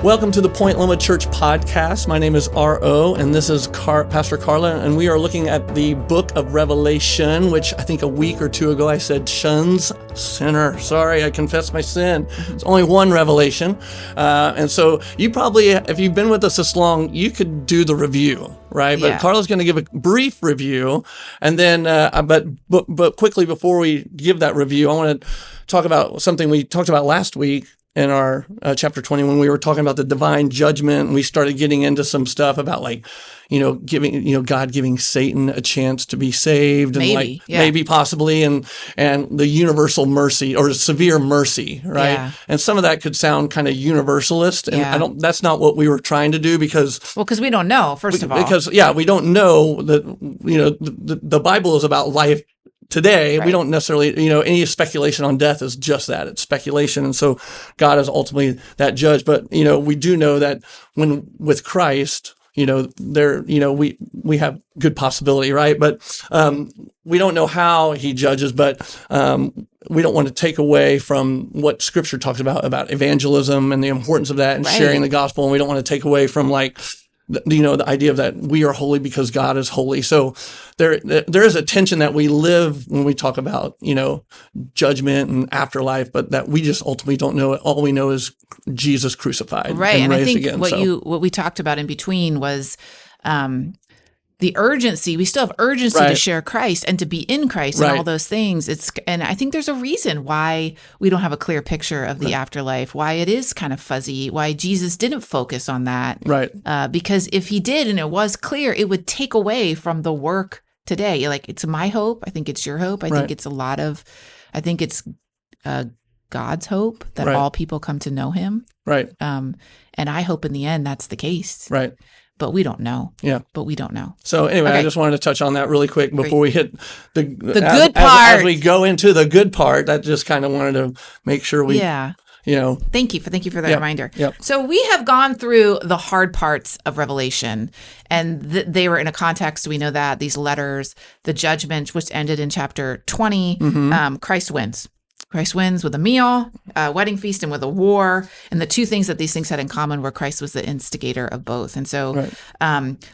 Welcome to the Point Loma Church podcast. My name is R.O., and this is Pastor Karla, and we are looking at the book of Revelation, which I think a week or two ago I said shuns sinner. Sorry, I confess my sin. It's only one revelation. And so you probably, if you've been with us this long, you could do the review, right? Yeah. But Karla's going to give a brief review, and then, but quickly before we give that review, I want to talk about something we talked about last week in our chapter 20, when we were talking about the divine judgment, and we started getting into some stuff about God giving Satan a chance to be saved, and maybe possibly, and the universal mercy or severe mercy, right? Yeah. And some of that could sound kind of universalist, and that's not what we were trying to do because we don't know, first of all. Because we don't know that, the Bible is about life today. Right. We don't necessarily, any speculation on death is just that. It's speculation. And so God is ultimately that judge. But, we do know that with Christ, we have good possibility, right? But we don't know how he judges, but we don't want to take away from what Scripture talks about evangelism and the importance of that and sharing the gospel. And we don't want to take away from the idea of that we are holy because God is holy. So there is a tension that we live when we talk about, judgment and afterlife, but that we just ultimately don't know. All we know is Jesus crucified and raised I think again. What we talked about in between was the urgency. We still have urgency to share Christ and to be in Christ and all those things. And I think there's a reason why we don't have a clear picture of the afterlife, why it is kind of fuzzy, why Jesus didn't focus on that. Right. Because if he did and it was clear, it would take away from the work today. It's my hope. I think it's your hope. I think it's God's hope that all people come to know him. Right. And I hope in the end that's the case. Right. But we don't know. Yeah. But we don't know. So anyway, I just wanted to touch on that really quick before we hit the good part. As we go into the good part, I just kind of wanted to make sure we, Thank you for that reminder. Yep. So we have gone through the hard parts of Revelation, and they were in a context. We know that these letters, the judgment, which ended in chapter 20, Christ wins. Christ wins with a meal, a wedding feast, and with a war. And the two things that these things had in common were Christ was the instigator of both. And so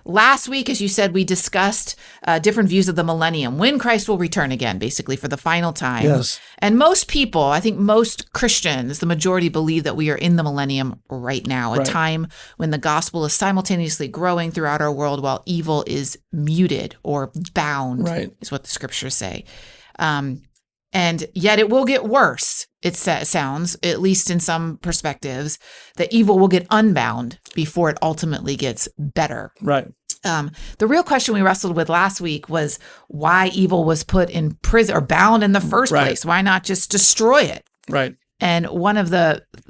last week, as you said, we discussed different views of the millennium, when Christ will return again, basically for the final time. Yes. And most people, I think most Christians, the majority believe that we are in the millennium right now, a time when the gospel is simultaneously growing throughout our world while evil is muted or bound, is what the scriptures say. And yet it will get worse, it sounds, at least in some perspectives, that evil will get unbound before it ultimately gets better. Right. The real question we wrestled with last week was why evil was put in prison or bound in the first place. Why not just destroy it? Right. And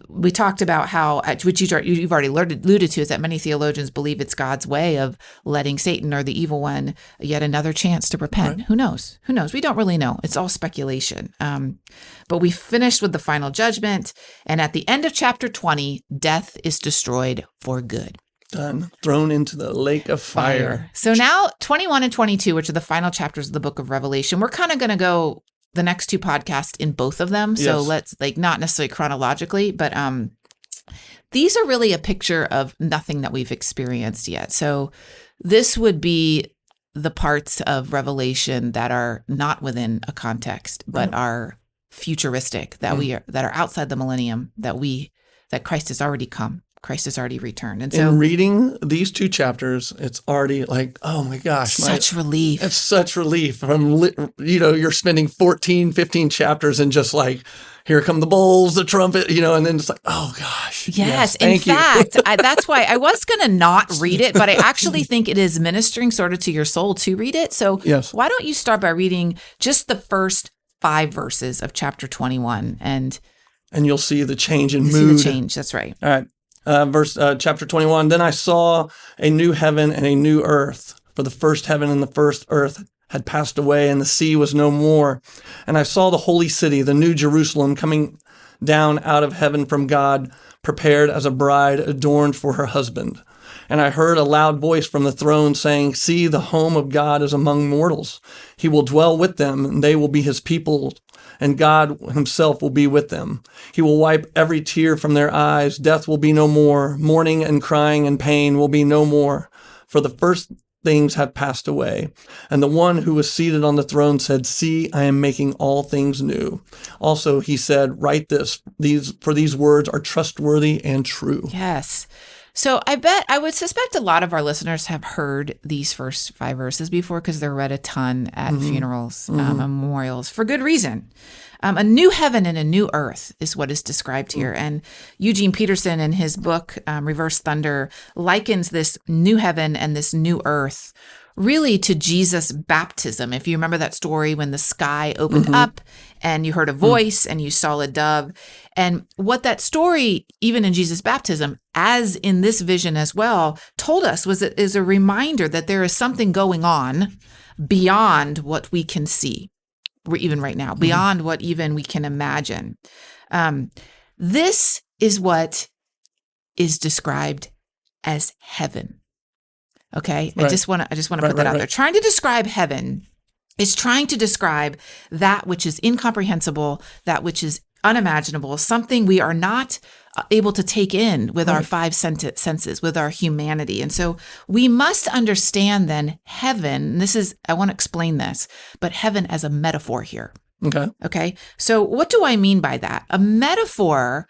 we talked about how, which you've already alluded to, is that many theologians believe it's God's way of letting Satan or the evil one yet another chance to repent. Right. Who knows? We don't really know. It's all speculation. But we finished with the final judgment. And at the end of chapter 20, death is destroyed for good. Done. Thrown into the lake of fire. So now 21 and 22, which are the final chapters of the book of Revelation, we're kind of going to go the next two podcasts in both of them. So let's not necessarily chronologically, but these are really a picture of nothing that we've experienced yet. So this would be the parts of Revelation that are not within a context, but are futuristic, that that are outside the millennium, that Christ has already come. Christ has already returned. And so in reading these two chapters, it's already like, oh my gosh. Such relief. It's such relief from, you're spending 14, 15 chapters and just like, here come the bowls, the trumpet, and then it's like, oh gosh. Yes. In fact, that's why I was going to not read it, but I actually think it is ministering sort of to your soul to read it. So why don't you start by reading just the first 5 verses of chapter 21 and you'll see the change in mood. See the change. That's right. All right. Chapter 21, then I saw a new heaven and a new earth, for the first heaven and the first earth had passed away, and the sea was no more. And I saw the holy city, the new Jerusalem, coming down out of heaven from God, prepared as a bride adorned for her husband. And I heard a loud voice from the throne saying, "See, the home of God is among mortals. He will dwell with them, and they will be his people, and God himself will be with them. He will wipe every tear from their eyes. Death will be no more. Mourning and crying and pain will be no more, for the first things have passed away." And the one who was seated on the throne said, "See, I am making all things new." Also, he said, "Write this, for these words are trustworthy and true." Yes. So I would suspect a lot of our listeners have heard these first 5 verses before because they're read a ton at funerals, memorials, for good reason. A new heaven and a new earth is what is described here. And Eugene Peterson, in his book, Reverse Thunder, likens this new heaven and this new earth really to Jesus' baptism. If you remember that story when the sky opened up and you heard a voice and you saw a dove. And what that story, even in Jesus' baptism, as in this vision as well, told us is a reminder that there is something going on beyond what we can see, even right now, beyond what even we can imagine. This is what is described as heaven. Okay. Right. I just want to put that out there. Trying to describe heaven is trying to describe that which is incomprehensible, that which is unimaginable, something we are not able to take in with our 5 senses, with our humanity. And so we must understand then heaven, I want to explain this, but heaven as a metaphor here. Okay. So what do I mean by that? A metaphor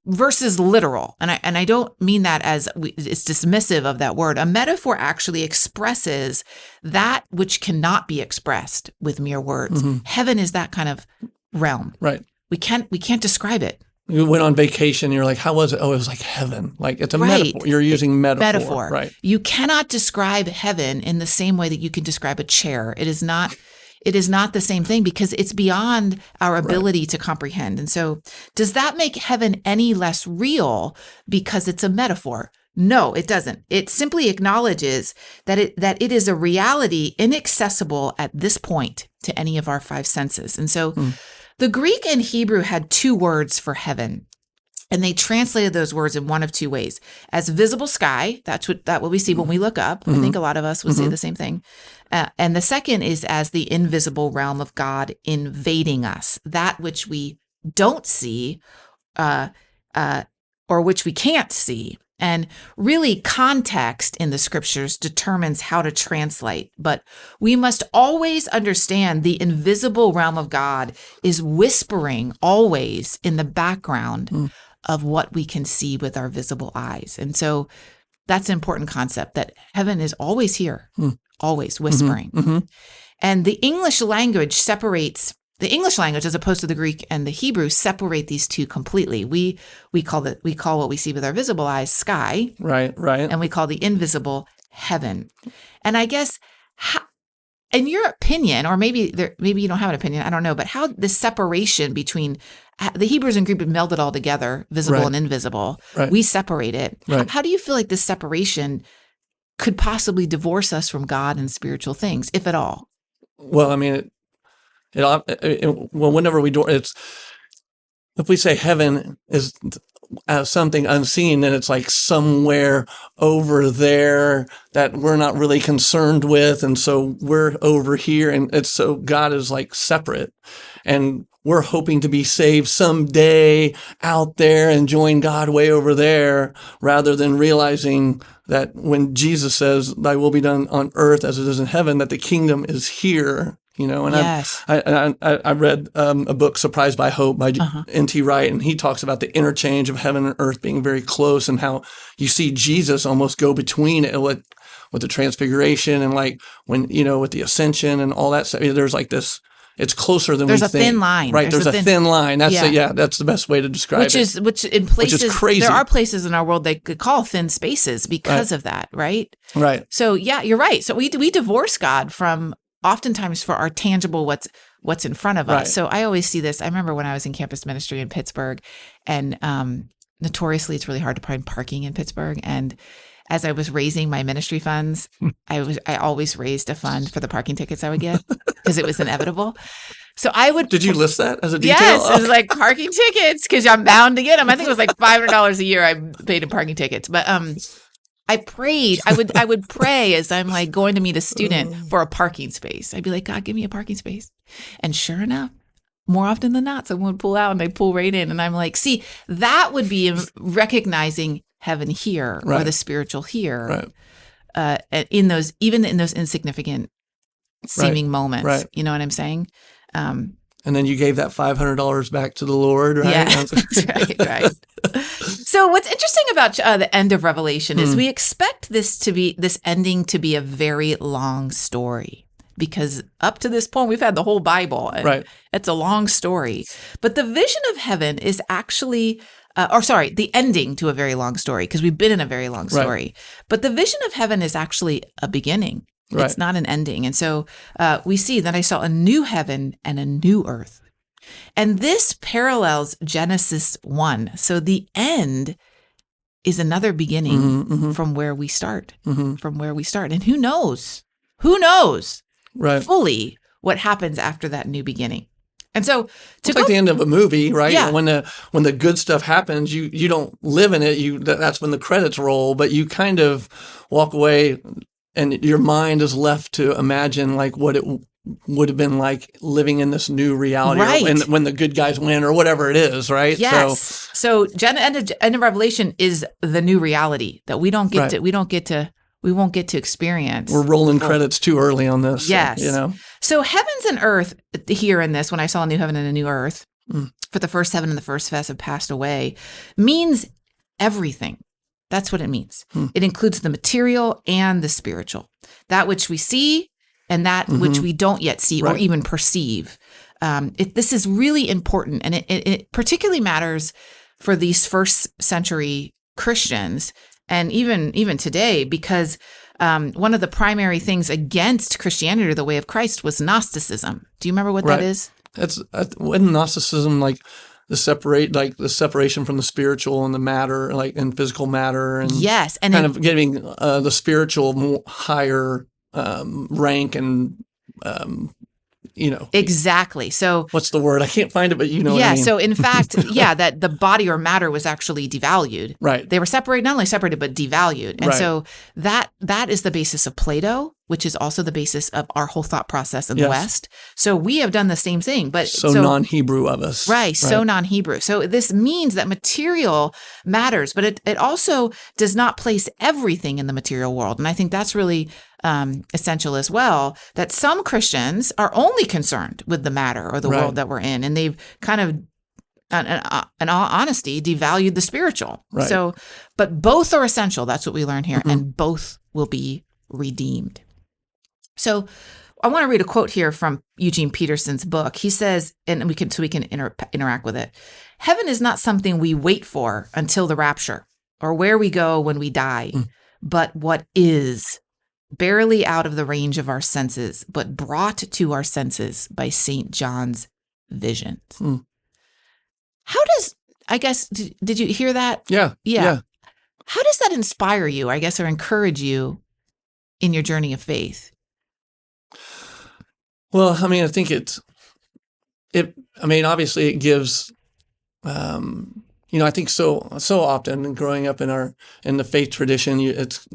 versus literal. And I don't mean that as it's dismissive of that word. A metaphor actually expresses that which cannot be expressed with mere words. Heaven is that kind of realm. Right. We can't describe it. You went on vacation, you're like, how was it? Oh, it was like heaven. Like it's a metaphor. You're using metaphor. Right. You cannot describe heaven in the same way that you can describe a chair. It is not the same thing because it's beyond our ability to comprehend. And so does that make heaven any less real because it's a metaphor? No, it doesn't. It simply acknowledges that it is a reality inaccessible at this point to any of our 5 senses. And so the Greek and Hebrew had 2 words for heaven. And they translated those words in one of 2 ways. As visible sky, that's what we see when we look up. I think a lot of us would say the same thing. And the second is as the invisible realm of God invading us, that which we don't see or which we can't see. And really context in the scriptures determines how to translate. But we must always understand the invisible realm of God is whispering always in the background of what we can see with our visible eyes. And so that's an important concept that heaven is always here, always whispering. And the English language as opposed to the Greek and the Hebrew separate these 2 completely. We call what we see with our visible eyes sky. Right. And we call the invisible heaven. And I guess in your opinion, or maybe you don't have an opinion, I don't know, but how the separation between the Hebrews and Greek melded all together, visible and invisible, we separate it. How do you feel like this separation could possibly divorce us from God and spiritual things, if at all? Well, I mean, whenever if we say heaven is something unseen, then it's like somewhere over there that we're not really concerned with. And so we're over here. And it's so God is like separate. And we're hoping to be saved someday out there and join God way over there, rather than realizing that when Jesus says, "Thy will be done on earth as it is in heaven," that the kingdom is here. And yes. I read a book, Surprised by Hope, by N.T. Wright, and he talks about the interchange of heaven and earth being very close, and how you see Jesus almost go between it with the transfiguration and like when, with the ascension and all that stuff. There's like this, it's closer than we think. There's a thin line. Right, there's a thin line. That's that's the best way to describe it. Which in places, which is crazy. There are places in our world they could call thin spaces because of that, right? Right. So yeah, you're right. So we divorce God from oftentimes for our tangible what's in front of us. So I always see this. I remember when I was in campus ministry in Pittsburgh, and notoriously it's really hard to find parking in Pittsburgh. And as I was raising my ministry funds, I always raised a fund for the parking tickets I would get because it was inevitable. So I would. Did you list that as a detail? Yes, it was like parking tickets because I'm bound to get them. I think it was like $500 a year I paid in parking tickets, but I prayed. I would pray as I'm like going to meet a student for a parking space. I'd be like, God, give me a parking space. And sure enough, more often than not, someone would pull out and they pull right in. And I'm like, see, that would be recognizing heaven here or the spiritual here. In those insignificant seeming moments. You know what I'm saying? And then you gave that $500 back to the Lord, right? Yeah, right. So what's interesting about the end of Revelation is we expect this ending to be a very long story, because up to this point, we've had the whole Bible. And it's a long story. But the vision of heaven is actually, the ending to a very long story, because we've been in a very long story. But the vision of heaven is actually a beginning. It's not an ending. And so we see that I saw a new heaven and a new earth. And this parallels Genesis 1. So the end is another beginning from where we start, And who knows fully what happens after that new beginning. And so it's like the end of a movie, right? Yeah. When the good stuff happens, you don't live in it. That's when the credits roll, but you kind of walk away and your mind is left to imagine like what it would have been like living in this new reality, when the good guys win or whatever it is, right? Yes. So end of Revelation is the new reality that we won't get to experience. We're rolling credits too early on this. Yes. So, So heavens and earth here in this, when I saw a new heaven and a new earth, for the first heaven and the first earth have passed away, means everything. That's what it means. It includes the material and the spiritual, that which we see and that which we don't yet see or even perceive. This is really important, and it particularly matters for these first century Christians, and even today, because one of the primary things against Christianity or the way of Christ was Gnosticism. Do you remember what that is? Wasn't Gnosticism like the separation from the spiritual and the matter, like in physical matter, and and kind of giving the spiritual more higher rank and exactly. So what's the word? I can't find it, but what I mean. So in fact, that the body or matter was actually devalued. Right. They were separated, not only separated, but devalued. And so that is the basis of Plato, which is also the basis of our whole thought process in the West. So we have done the same thing, but so non-Hebrew of us. Right. So non-Hebrew. So this means that material matters, but it also does not place everything in the material world. And I think that's really essential as well, that some Christians are only concerned with the matter or the world that we're in, and they've kind of, in all honesty, devalued the spiritual. Right. So, but both are essential. That's what we learn here, and both will be redeemed. So I want to read a quote here from Eugene Peterson's book. He says, and we can interact with it. Heaven is not something we wait for until the rapture or where we go when we die, but what is, barely out of the range of our senses, but brought to our senses by St. John's visions. How does, I guess, did you hear that? Yeah. How does that inspire you, I guess, or encourage you in your journey of faith? Well, I mean, I think obviously it gives, I think so often growing up in the faith tradition, it's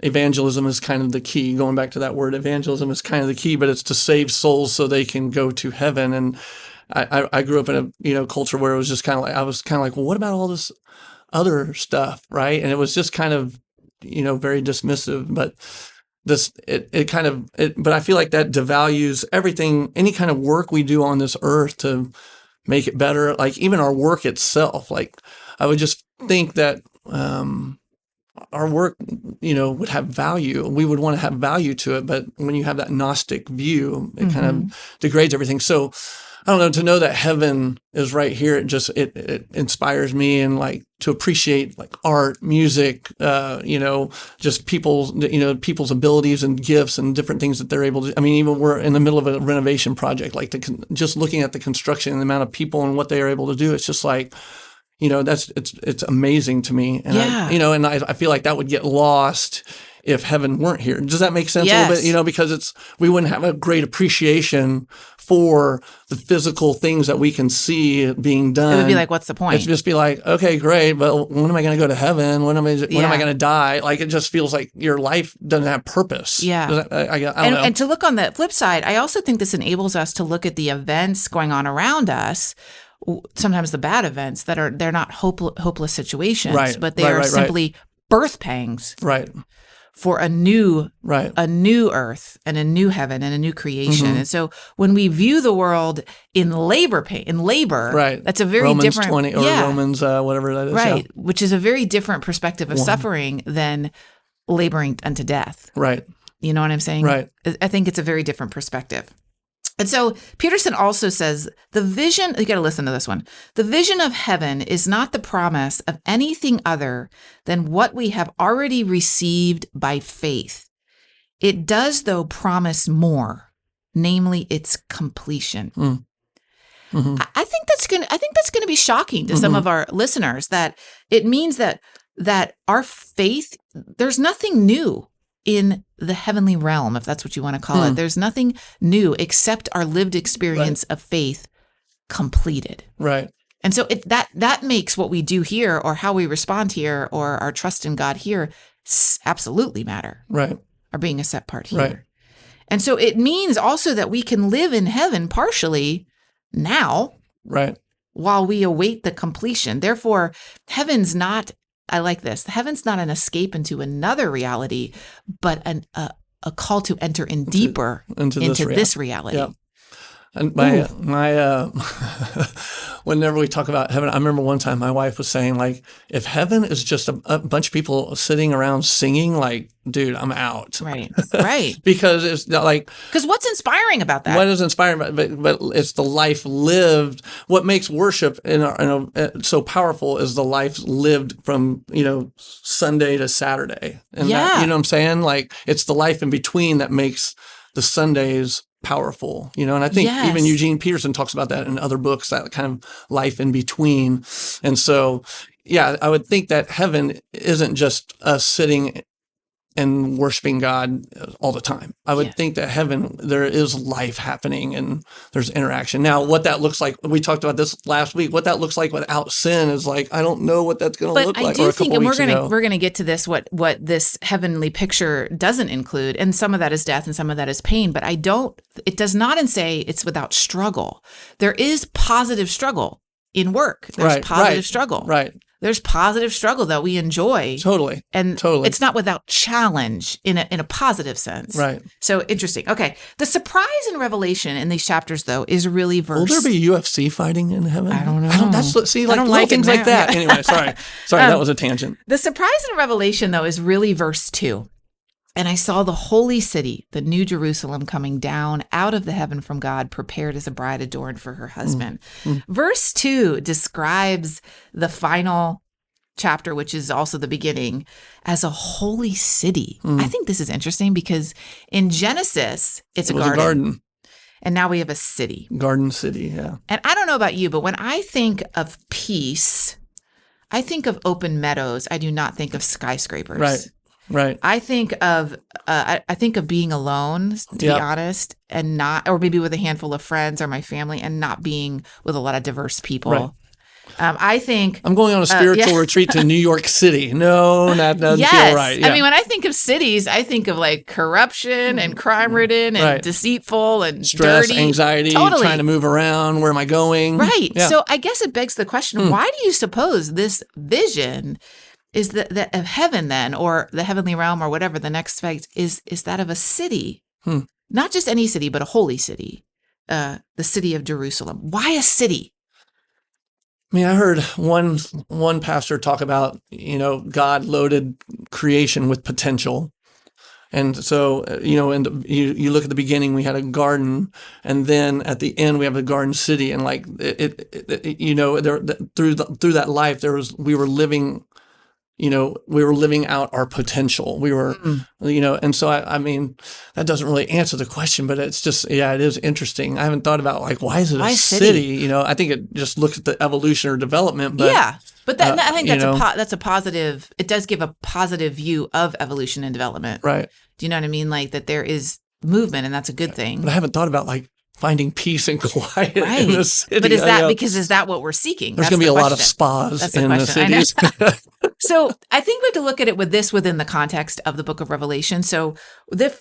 evangelism is kind of the key. Going back to that word, evangelism is kind of the key, but it's to save souls so they can go to heaven. And I grew up in a culture where it was just kind of like, well, what about all this other stuff, right? And it was just kind of very dismissive, but but I feel like that devalues everything, any kind of work we do on this earth to make it better, like even our work itself. Like I would just think that our work, would have value. We would want to have value to it, but when you have that Gnostic view, it kind of degrades everything. So I don't know, to know that heaven is right here, it inspires me, and like to appreciate like art, music, just people's abilities and gifts and different things that they're able to. I mean, even we're in the middle of a renovation project, like just looking at the construction and the amount of people and what they are able to do. It's just like, it's amazing to me. And I feel like that would get lost if heaven weren't here. Does that make sense a little bit? You know, because we wouldn't have a great appreciation for the physical things that we can see being done. It would be like, what's the point? It'd just be like, okay, great, but when am I going to go to heaven? When am I going to die? Like, it just feels like your life doesn't have purpose. Yeah. I don't know. And to look on the flip side, I also think this enables us to look at the events going on around us, sometimes the bad events they're not hopeless situations, but they are simply birth pangs. Right. For a new earth and a new heaven and a new creation. And so when we view the world in labor, that's a very Romans different 20 or Romans whatever that is. Right, which is a very different perspective of suffering than laboring unto death. Right. You know what I'm saying? Right. I think it's a very different perspective. And so Peterson also says the vision, you got to listen to this one. The vision of heaven is not the promise of anything other than what we have already received by faith. It does, though, promise more, namely its completion. Mm-hmm. I think that's going to be shocking to some of our listeners, that it means that our faith, there's nothing new in the heavenly realm, if that's what you want to call it. There's nothing new except our lived experience of faith completed. Right. And so that makes what we do here, or how we respond here, or our trust in God here, absolutely matter. Right. Our being a set part here. Right. And so it means also that we can live in heaven partially now. Right. While we await the completion. Therefore, heaven's not, I like this, heaven's not an escape into another reality, but a call to enter in deeper into this reality. Yeah. And whenever we talk about heaven, I remember one time my wife was saying, like, if heaven is just a bunch of people sitting around singing, like, dude, I'm out. Right. Right. Because it's like, because what's inspiring about that? What is inspiring about but it's the life lived. What makes worship so powerful is the life lived from, Sunday to Saturday. And that, you know what I'm saying? Like, it's the life in between that makes the Sundays powerful, and I think even Eugene Peterson talks about that in other books, that kind of life in between. And so, I would think that heaven isn't just us sitting and worshiping God all the time. I would think that heaven, there is life happening and there's interaction. Now, what that looks like, we talked about this last week, what that looks like without sin is like, I don't know what that's going to look like. But I do think, and we're going to get to this, what this heavenly picture doesn't include, and some of that is death and some of that is pain, but it does not say it's without struggle. There is positive struggle in work. There's positive struggle. Right. There's positive struggle that we enjoy. Totally. And it's not without challenge in a positive sense. Right. So interesting. Okay. The surprise in Revelation in these chapters, though, is really verse. Will there be UFC fighting in heaven? I don't know. Like things like that. Anyway, sorry, that was a tangent. The surprise in Revelation, though, is really verse 2. And I saw the holy city, the new Jerusalem, coming down out of the heaven from God, prepared as a bride adorned for her husband. Verse 2 describes the final chapter, which is also the beginning, as a holy city. I think this is interesting because in Genesis, it was a garden. And now we have a city. Garden city, yeah. And I don't know about you, but when I think of peace, I think of open meadows. I do not think of skyscrapers. Right. I think of being alone, to be honest, and not, or maybe with a handful of friends or my family, and not being with a lot of diverse people. Right. I think I'm going on a spiritual retreat to New York City. No, that doesn't feel right. Yeah. I mean, when I think of cities, I think of like corruption and crime-ridden and deceitful and stress, dirty. Anxiety, trying to move around. Where am I going? Right. Yeah. So I guess it begs the question: why do you suppose this vision is that of heaven then, or the heavenly realm, or whatever the next phase is that of a city, not just any city, but a holy city, the city of Jerusalem. Why a city? I mean, I heard one pastor talk about, God loaded creation with potential. And so, and you look at the beginning, we had a garden, and then at the end we have a garden city, and like through that life we were living we were living out our potential. We were, and so I mean, that doesn't really answer the question, but it's just, it is interesting. I haven't thought about like, why is it a city? I think it just looks at the evolution or development, but but I think that's a positive. It does give a positive view of evolution and development. Right. Do you know what I mean? Like that there is movement, and that's a good thing. But I haven't thought about like finding peace and quiet in the city. But is that what we're seeking? There's going to be a lot of spas in the cities. So I think we have to look at it within the context of the book of Revelation. So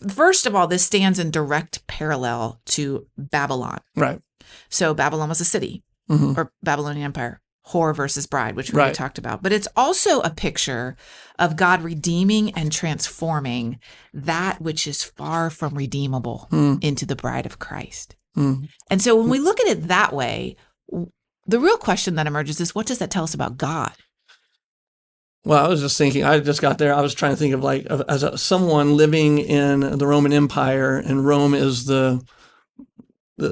first of all, this stands in direct parallel to Babylon. Right. So Babylon was a city or Babylonian Empire, whore versus bride, which we already talked about. But it's also a picture of God redeeming and transforming that which is far from redeemable into the bride of Christ. And so when we look at it that way, the real question that emerges is, what does that tell us about God? Well, I was just thinking, I just got there. I was trying to think of as someone living in the Roman Empire, and Rome is the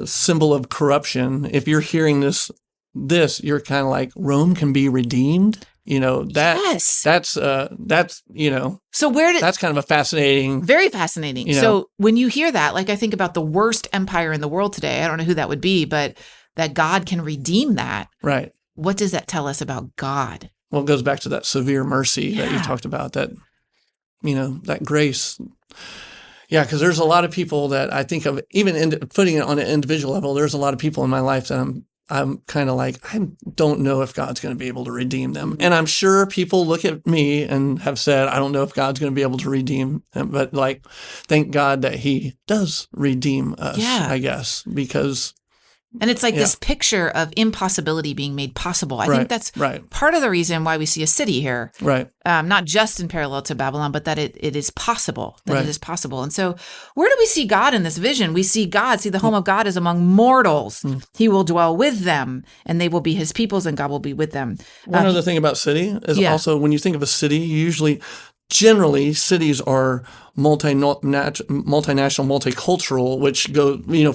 symbol of corruption. If you're hearing this, you're kind of like, Rome can be redeemed. That's so that's kind of a fascinating, very fascinating. So when you hear that, like I think about the worst empire in the world today, I don't know who that would be, but that God can redeem that. Right. What does that tell us about God? Well, it goes back to that severe mercy that you talked about, that grace. Yeah, because there's a lot of people that I think of, even putting it on an individual level, there's a lot of people in my life that I'm kind of like, I don't know if God's going to be able to redeem them. And I'm sure people look at me and have said, I don't know if God's going to be able to redeem them. But like, thank God that he does redeem us, I guess, because... And it's like this picture of impossibility being made possible. I think that's part of the reason why we see a city here. Right. Not just in parallel to Babylon, but that it is possible. That it is possible. And so where do we see God in this vision? We see the home of God is among mortals. He will dwell with them, and they will be his peoples, and God will be with them. One other thing about city is also, when you think of a city, generally, cities are multinational, multicultural, which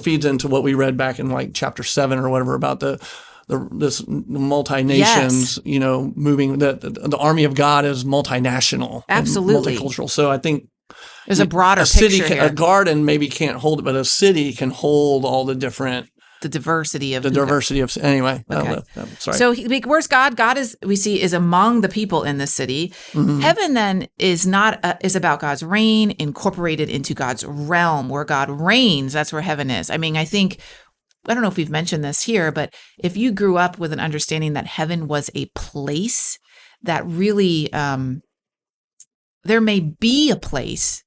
feeds into what we read back in like chapter 7 or whatever about this multi-nations, moving. The army of God is multinational, absolutely multicultural. So I think there's a broader city picture here. A garden maybe can't hold it, but a city can hold all the different. The diversity of anyway. Okay. Sorry. So where's God? God is among the people in the city. Heaven then is about God's reign, incorporated into God's realm, where God reigns. That's where heaven is. I mean, I don't know if we've mentioned this here, but if you grew up with an understanding that heaven was a place that really, there may be a place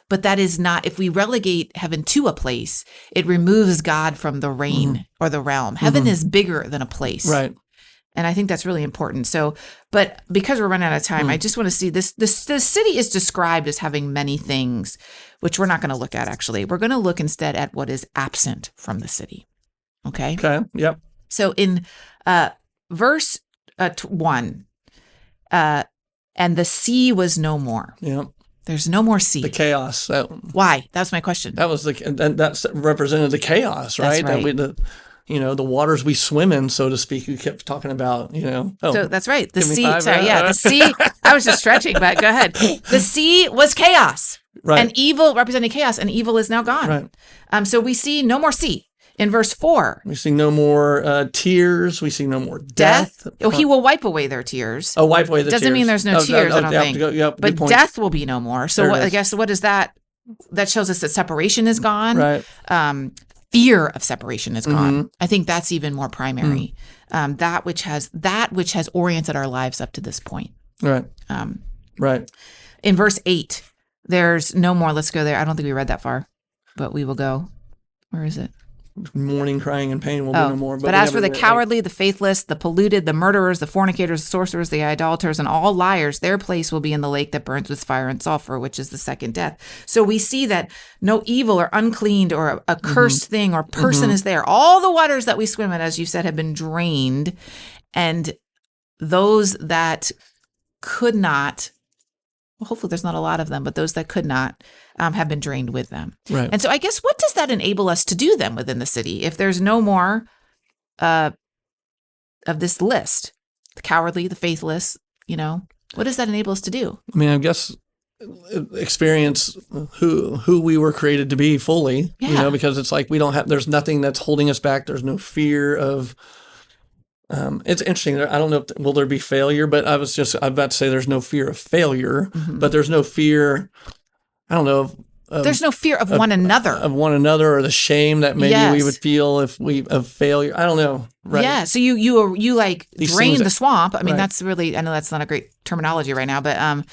but that is not, if we relegate heaven to a place, it removes God from the reign or the realm. Heaven is bigger than a place. Right. And I think that's really important. So, but because we're running out of time, I just want to see this. The city is described as having many things, which we're not going to look at, actually. We're going to look instead at what is absent from the city. Okay? Okay. Yep. So in verse 1, and the sea was no more. Yep. There's no more sea. The chaos. Why? That was my question. That represented the chaos, right? That's right. The waters we swim in, so to speak. You kept talking about, So that's right. The sea. The sea. I was just stretching, but go ahead. The sea was chaos. Right. And evil represented chaos, and evil is now gone. Right. So we see no more sea. In verse 4, we see no more tears. We see no more death. He will wipe away their tears. Oh, wipe away the tears. Doesn't mean there's no tears, I don't think. But death will be no more. So I guess what is that? That shows us that separation is gone. Right. Fear of separation is gone. I think that's even more primary. That which has oriented our lives up to this point. Right. Right. In verse 8, there's no more. Let's go there. I don't think we read that far, but we will go. Where is it? Mourning, crying, and pain will be no more. But as for the cowardly, the faithless, the polluted, the murderers, the fornicators, the sorcerers, the idolaters, and all liars, their place will be in the lake that burns with fire and sulfur, which is the second death. So we see that no evil or unclean or a cursed thing or person is there. All the waters that we swim in, as you said, have been drained. And those that could not, well, hopefully there's not a lot of them, but those that could not have been drained with them. Right. And so I guess what does that enable us to do then within the city? If there's no more of this list, the cowardly, the faithless, What does that enable us to do? I mean, I guess experience who we were created to be fully, because it's like there's nothing that's holding us back. There's no fear of, it's interesting. I don't know, will there be failure? But I'm about to say there's no fear of failure, but there's no fear, I don't know, there's no fear of one another. Of one another, or the shame that maybe we would feel of failure. I don't know. Right. Yeah. So you like drain the swamp. I mean, that's really, I know that's not a great terminology right now, but,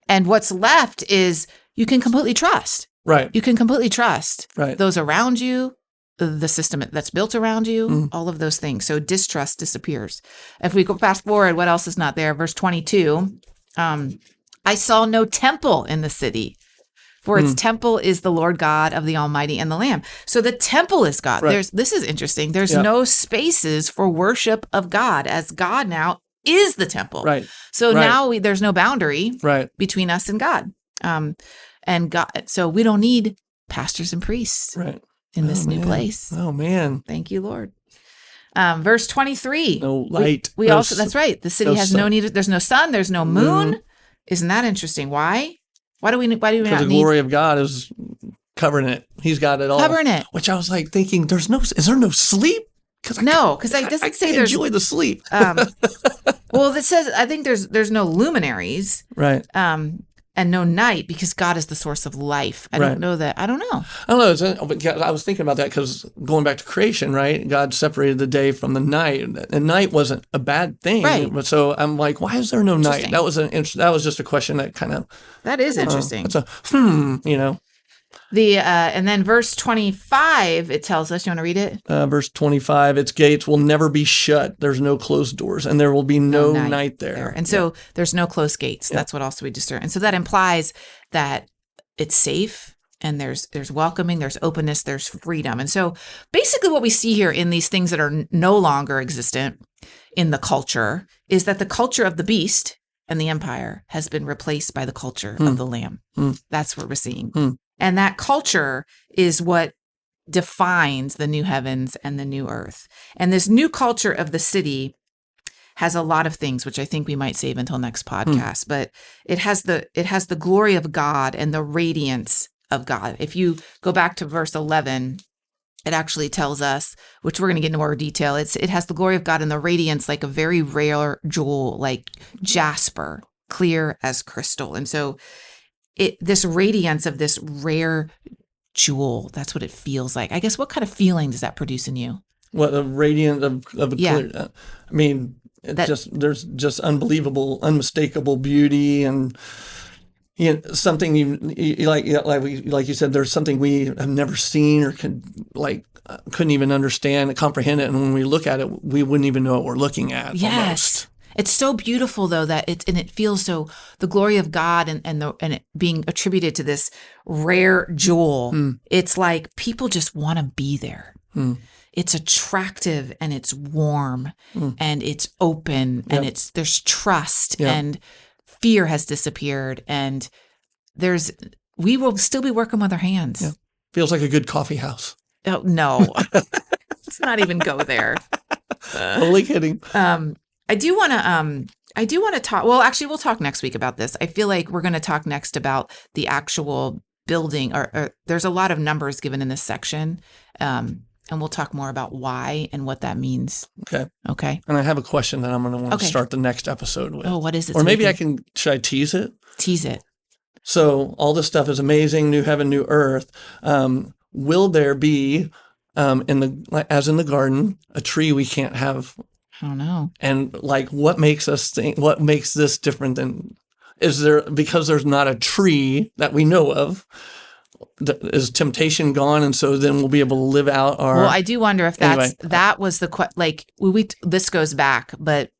and what's left is you can completely trust. Right. You can completely trust right. those around you, the system that's built around you, all of those things. So distrust disappears. If we go fast forward, what else is not there? Verse 22, I saw no temple in the city, for its temple is the Lord God of the Almighty and the Lamb. So the temple is God. Right. This is interesting. There's no spaces for worship of God, as God now is the temple. Right. So now there's no boundary between us and God. And God, so we don't need pastors and priests in this new place. Oh man. Thank you, Lord. Verse 23. No light. We also, that's right. The city has no need. There's no sun. There's no moon. Isn't that interesting? Why? Why do we not need? Because the glory of God is covering it. He's got it all. Covering it. Which I was like thinking, is there no sleep? Because it doesn't say there's enjoy the sleep. Well, it says, I think there's no luminaries. Right. And no night, because God is the source of life. I don't know that. I don't know. I don't know. But I was thinking about that because going back to creation, right? God separated the day from the night, and night wasn't a bad thing. Right. So I'm like, why is there no night? That was just a question that kind of. That is interesting. It's and then verse 25, it tells us, you want to read it? Verse 25, its gates will never be shut. There's no closed doors, and there will be no night there. And so there's no closed gates. That's what also we discern. And so that implies that it's safe, and there's welcoming, there's openness, there's freedom. And so basically what we see here in these things that are no longer existent in the culture is that the culture of the beast and the empire has been replaced by the culture of the Lamb. That's what we're seeing. And that culture is what defines the new heavens and the new earth. And this new culture of the city has a lot of things, which I think we might save until next podcast. But it has the glory of God and the radiance of God. If you go back to verse 11, it actually tells us, which we're going to get into more detail. It has the glory of God and the radiance like a very rare jewel, like jasper, clear as crystal. And so this radiance of this rare jewel, that's what it feels like. I guess, what kind of feeling does that produce in you? What, the radiance of a clear, I mean, there's just unbelievable, unmistakable beauty, and something like you said, there's something we have never seen or couldn't even understand, comprehend it, and when we look at it, we wouldn't even know what we're looking at. Yes. Almost. It's so beautiful though that it feels so, the glory of God and it being attributed to this rare jewel. It's like people just want to be there. It's attractive and it's warm and it's open and there's trust and fear has disappeared, and we will still be working with our hands. Yeah. Feels like a good coffee house. Oh no, let's not even go there. Totally kidding. I do want to talk. Well, actually, we'll talk next week about this. I feel like we're going to talk next about the actual building. Or there's a lot of numbers given in this section, and we'll talk more about why and what that means. Okay. And I have a question that I'm going to want to start the next episode with. Oh, what is it? Or maybe should I tease it? Tease it. So all this stuff is amazing. New heaven, new earth. Will there be, as in the garden, a tree we can't have? I don't know. And what makes this different than, because there's not a tree that we know of, is temptation gone? And so then we'll be able to live out our. Well, I do wonder if that was this goes back, but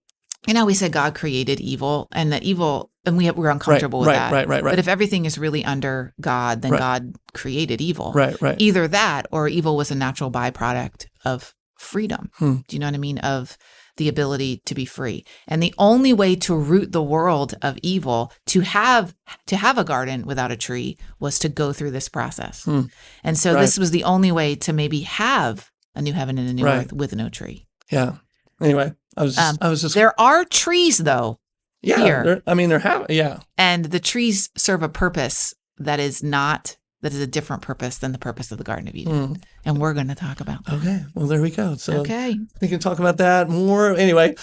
we said God created evil, and that evil, and we're uncomfortable with that. Right. But if everything is really under God, then God created evil. Right. Either that, or evil was a natural byproduct of freedom. Do you know what I mean? Of the ability to be free. And the only way to root the world of evil, to have a garden without a tree, was to go through this process. And so this was the only way to maybe have a new heaven and a new earth with no tree. Yeah. Anyway, I was just there are trees though here. Yeah. And the trees serve a purpose that is a different purpose than the purpose of the Garden of Eden. And we're going to talk about that. Okay. Well, there we go. So okay. We can talk about that more. Anyway,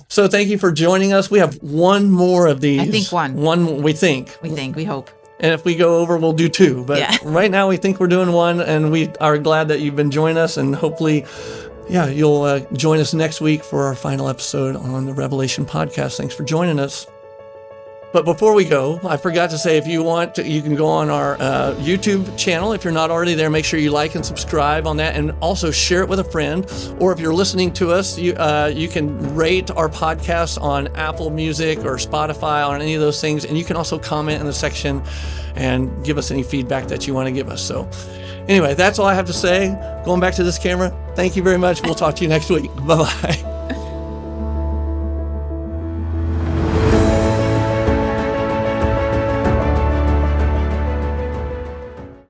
so thank you for joining us. We have one more of these. I think one. One, we think. We hope. And if we go over, we'll do two. But right now we think we're doing one, and we are glad that you've been joining us, and hopefully, you'll join us next week for our final episode on the Revelation podcast. Thanks for joining us. But before we go, I forgot to say, if you want to, you can go on our YouTube channel. If you're not already there, make sure you like and subscribe on that, and also share it with a friend. Or if you're listening to us, you can rate our podcast on Apple Music or Spotify, on any of those things. And you can also comment in the section and give us any feedback that you want to give us. So anyway, that's all I have to say. Going back to this camera, thank you very much. We'll talk to you next week. Bye-bye.